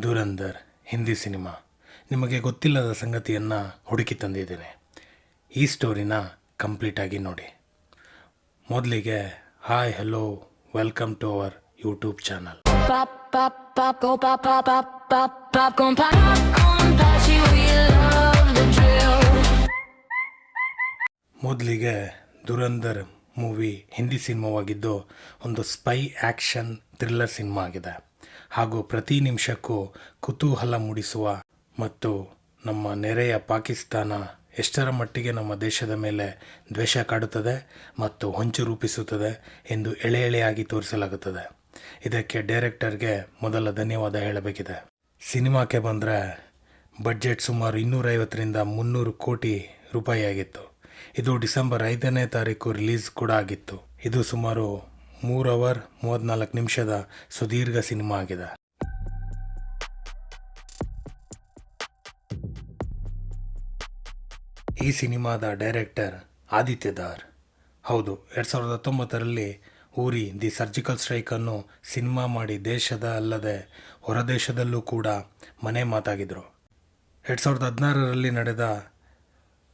ಧುರಂಧರ್ Hindi cinema ನಿಮಗೆ ಗೊತ್ತಿಲ್ಲದ ಸಂಗತಿಯನ್ನು ಹುಡುಕಿ ತಂದಿದ್ದೇನೆ. ಈ ಸ್ಟೋರಿನ ಕಂಪ್ಲೀಟಾಗಿ ನೋಡಿ. ಮೊದಲಿಗೆ hi hello welcome to our YouTube channel. ಮೊದಲಿಗೆ ಧುರಂಧರ್ ಮೂವಿ ಹಿಂದಿ ಸಿನಿಮಾವಾಗಿದ್ದು ಒಂದು ಸ್ಪೈ ಆ್ಯಕ್ಷನ್ ಥ್ರಿಲ್ಲರ್ ಸಿನಿಮಾ ಆಗಿದೆ. ಹಾಗೂ ಪ್ರತಿ ನಿಮಿಷಕ್ಕೂ ಕುತೂಹಲ ಮೂಡಿಸುವ ಮತ್ತು ನಮ್ಮ ನೆರೆಯ ಪಾಕಿಸ್ತಾನ ಎಷ್ಟರ ಮಟ್ಟಿಗೆ ನಮ್ಮ ದೇಶದ ಮೇಲೆ ದ್ವೇಷ ಕಾಡುತ್ತದೆ ಮತ್ತು ಹೊಂಚು ರೂಪಿಸುತ್ತದೆ ಎಂದು ಎಳೆಯಾಗಿ ತೋರಿಸಲಾಗುತ್ತದೆ. ಇದಕ್ಕೆ ಡೈರೆಕ್ಟರ್ಗೆ ಮೊದಲ ಧನ್ಯವಾದ ಹೇಳಬೇಕಿದೆ. ಸಿನಿಮಾಕ್ಕೆ ಬಂದರೆ ಬಡ್ಜೆಟ್ ಸುಮಾರು 250ರಿಂದ 300 ಕೋಟಿ ರೂಪಾಯಿ ಆಗಿತ್ತು. ಇದು ಡಿಸೆಂಬರ್ 5ನೇ ತಾರೀಕು ರಿಲೀಸ್ ಕೂಡ ಆಗಿತ್ತು. ಇದು ಸುಮಾರು 3 ಅವರ್ 34 ನಿಮಿಷದ ಸುದೀರ್ಘ ಸಿನಿಮಾ ಆಗಿದೆ. ಈ ಸಿನಿಮಾದ ಡೈರೆಕ್ಟರ್ ಆದಿತ್ಯದಾರ್. ಹೌದು, 2019ರಲ್ಲಿ ಊರಿ ದಿ ಸರ್ಜಿಕಲ್ ಸ್ಟ್ರೈಕನ್ನು ಸಿನಿಮಾ ಮಾಡಿ ದೇಶದ ಅಲ್ಲದೆ ಹೊರದೇಶದಲ್ಲೂ ಕೂಡ ಮನೆ ಮಾತಾಗಿದ್ದರು. 2016ರಲ್ಲಿ ನಡೆದ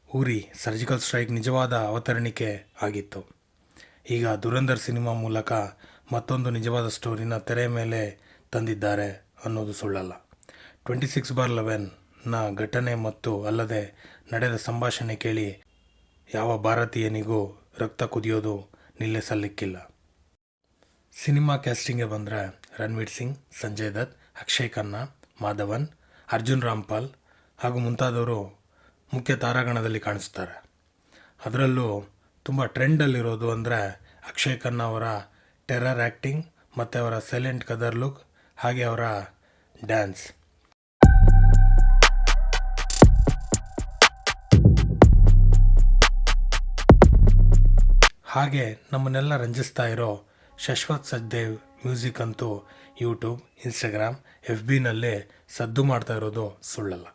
ಊರಿ ಸರ್ಜಿಕಲ್ ಸ್ಟ್ರೈಕ್ ನಿಜವಾದ ಅವತರಣಿಕೆ ಆಗಿತ್ತು. ಈಗ ಧುರಂಧರ್ ಸಿನಿಮಾ ಮೂಲಕ ಮತ್ತೊಂದು ನಿಜವಾದ ಸ್ಟೋರಿನ ತೆರೆ ಮೇಲೆ ತಂದಿದ್ದಾರೆ ಅನ್ನೋದು ಸುಳ್ಳಲ್ಲ. 26/11ನ ಘಟನೆ ಮತ್ತು ಅಲ್ಲದೆ ನಡೆದ ಸಂಭಾಷಣೆ ಕೇಳಿ ಯಾವ ಭಾರತೀಯನಿಗೂ ರಕ್ತ ಕುದಿಯೋದು ನಿಲ್ಲಿಸಲಿಕ್ಕಿಲ್ಲ. ಸಿನಿಮಾ ಕ್ಯಾಸ್ಟಿಂಗ್ಗೆ ಬಂದರೆ ರಣವೀರ್ ಸಿಂಗ್, ಸಂಜಯ್ ದತ್, ಅಕ್ಷಯ್ ಖನ್ನಾ, ಮಾಧವನ್, ಅರ್ಜುನ್ ರಾಮ್ಪಾಲ್ ಹಾಗೂ ಮುಂತಾದವರು ಮುಖ್ಯ ತಾರಾಗಣದಲ್ಲಿ ಕಾಣಿಸ್ತಾರೆ. ಅದರಲ್ಲೂ ತುಂಬ ಟ್ರೆಂಡಲ್ಲಿರೋದು ಅಂದರೆ ಅಕ್ಷಯ್ ಖನ್ನಾ ಅವರ ಟೆರರ್ ಆ್ಯಕ್ಟಿಂಗ್ ಮತ್ತು ಅವರ ಸೈಲೆಂಟ್ ಕದರ್ ಲುಕ್, ಹಾಗೆ ಅವರ ಡ್ಯಾನ್ಸ್. ಹಾಗೆ ನಮ್ಮನ್ನೆಲ್ಲ ರಂಜಿಸ್ತಾ ಇರೋ ಶಶ್ವತ್ ಸಚ್ದೇವ್ ಮ್ಯೂಸಿಕ್ ಅಂತೂ ಯೂಟ್ಯೂಬ್, ಇನ್ಸ್ಟಾಗ್ರಾಮ್, FBನಲ್ಲಿ ಸದ್ದು ಮಾಡ್ತಾ ಇರೋದು ಸುಳ್ಳಲ್ಲ.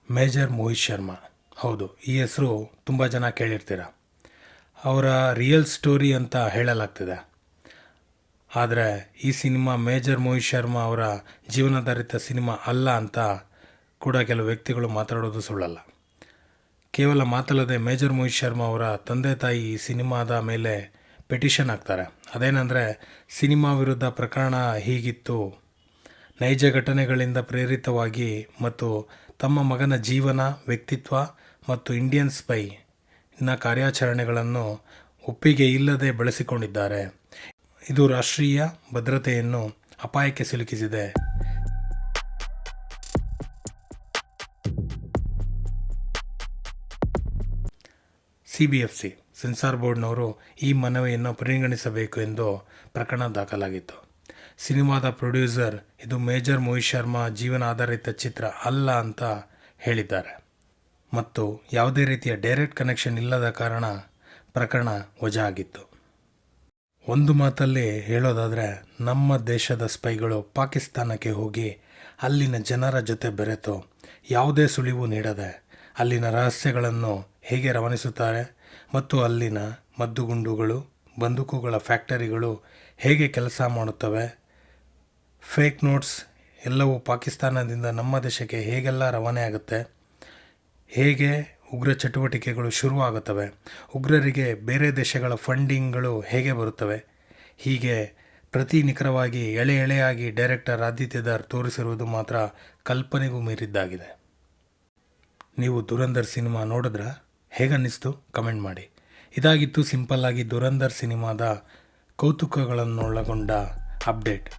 ಮೇಜರ್ ಮೋಹಿತ್ ಶರ್ಮಾ. ಹೌದು, ಈ ಹೆಸರು ತುಂಬ ಜನ ಕೇಳಿರ್ತೀರ. ಅವರ ರಿಯಲ್ ಸ್ಟೋರಿ ಅಂತ ಹೇಳಲಾಗ್ತಿದೆ. ಆದರೆ ಈ ಸಿನಿಮಾ ಮೇಜರ್ ಮೋಹಿತ್ ಶರ್ಮಾ ಅವರ ಜೀವನಾಧಾರಿತ ಸಿನಿಮಾ ಅಲ್ಲ ಅಂತ ಕೂಡ ಕೆಲವು ವ್ಯಕ್ತಿಗಳು ಮಾತಾಡೋದು ಸುಳ್ಳಲ್ಲ. ಕೇವಲ ಮಾತಲ್ಲದೆ ಮೇಜರ್ ಮೋಹಿತ್ ಶರ್ಮಾ ಅವರ ತಂದೆ ತಾಯಿ ಈ ಸಿನಿಮಾದ ಮೇಲೆ ಪೆಟಿಷನ್ ಹಾಕ್ತಾರೆ. ಅದೇನೆಂದರೆ, ಸಿನಿಮಾ ವಿರುದ್ಧ ಪ್ರಕರಣ ಹೀಗಿತ್ತು, ನೈಜ ಘಟನೆಗಳಿಂದ ಪ್ರೇರಿತವಾಗಿ ಮತ್ತು ತಮ್ಮ ಮಗನ ಜೀವನ, ವ್ಯಕ್ತಿತ್ವ ಮತ್ತು ಇಂಡಿಯನ್ ಸ್ಪೈನ ಕಾರ್ಯಾಚರಣೆಗಳನ್ನು ಒಪ್ಪಿಗೆ ಇಲ್ಲದೆ ಬಳಸಿಕೊಂಡಿದ್ದಾರೆ. ಇದು ರಾಷ್ಟ್ರೀಯ ಭದ್ರತೆಯನ್ನು ಅಪಾಯಕ್ಕೆ ಸಿಲುಕಿಸಿದೆ. CBFC ಸೆನ್ಸಾರ್ ಬೋರ್ಡ್ನವರು ಈ ಮನವಿಯನ್ನು ಪರಿಗಣಿಸಬೇಕು ಎಂದು ಪ್ರಕರಣ ದಾಖಲಾಗಿತ್ತು. ಸಿನಿಮಾದ ಪ್ರೊಡ್ಯೂಸರ್ ಇದು ಮೇಜರ್ ಮೋಹಿತ್ ಶರ್ಮಾ ಜೀವನ ಆಧಾರಿತ ಚಿತ್ರ ಅಲ್ಲ ಅಂತ ಹೇಳಿದ್ದಾರೆ ಮತ್ತು ಯಾವುದೇ ರೀತಿಯ ಡೈರೆಕ್ಟ್ ಕನೆಕ್ಷನ್ ಇಲ್ಲದ ಕಾರಣ ಪ್ರಕರಣ ವಜಾ ಆಗಿತ್ತು. ಒಂದು ಮಾತಲ್ಲಿ ಹೇಳೋದಾದರೆ, ನಮ್ಮ ದೇಶದ ಸ್ಪೈಗಳು ಪಾಕಿಸ್ತಾನಕ್ಕೆ ಹೋಗಿ ಅಲ್ಲಿನ ಜನರ ಜೊತೆ ಬೆರೆತು ಯಾವುದೇ ಸುಳಿವು ನೀಡದೆ ಅಲ್ಲಿನ ರಹಸ್ಯಗಳನ್ನು ಹೇಗೆ ರವಾನಿಸುತ್ತಾರೆ ಮತ್ತು ಅಲ್ಲಿನ ಮದ್ದುಗುಂಡುಗಳು, ಬಂದೂಕುಗಳ ಫ್ಯಾಕ್ಟರಿಗಳು ಹೇಗೆ ಕೆಲಸ ಮಾಡುತ್ತವೆ, ಫೇಕ್ ನೋಟ್ಸ್ ಎಲ್ಲವೂ ಪಾಕಿಸ್ತಾನದಿಂದ ನಮ್ಮ ದೇಶಕ್ಕೆ ಹೇಗೆಲ್ಲ ರವಾನೆ ಆಗುತ್ತೆ, ಹೇಗೆ ಉಗ್ರ ಚಟುವಟಿಕೆಗಳು ಶುರುವಾಗುತ್ತವೆ, ಉಗ್ರರಿಗೆ ಬೇರೆ ದೇಶಗಳ ಫಂಡಿಂಗ್ಗಳು ಹೇಗೆ ಬರುತ್ತವೆ, ಹೀಗೆ ಪ್ರತಿ ನಿಖರವಾಗಿ ಎಳೆಯಾಗಿ ಡೈರೆಕ್ಟರ್ ಆದಿತ್ಯದಾರ್ ತೋರಿಸಿರುವುದು ಮಾತ್ರ ಕಲ್ಪನೆಗೂ ಮೀರಿದ್ದಾಗಿದೆ. ನೀವು ಧುರಂಧರ್ ಸಿನಿಮಾ ನೋಡಿದ್ರೆ ಹೇಗನ್ನಿಸ್ತು ಕಮೆಂಟ್ ಮಾಡಿ. ಇದಾಗಿತ್ತು ಸಿಂಪಲ್ಲಾಗಿ ಧುರಂಧರ್ ಸಿನಿಮಾದ ಕೌತುಕಗಳನ್ನೊಳಗೊಂಡ ಅಪ್ಡೇಟ್.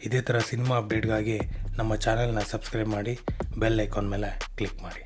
ಇದೇ ಥರ ಸಿನಿಮಾ ಅಪ್ಡೇಟ್ಗಾಗಿ ನಮ್ಮ ಚಾನೆಲ್ನ ಸಬ್ಸ್ಕ್ರೈಬ್ ಮಾಡಿ, ಬೆಲ್ ಐಕಾನ್ ಮೇಲೆ ಕ್ಲಿಕ್ ಮಾಡಿ.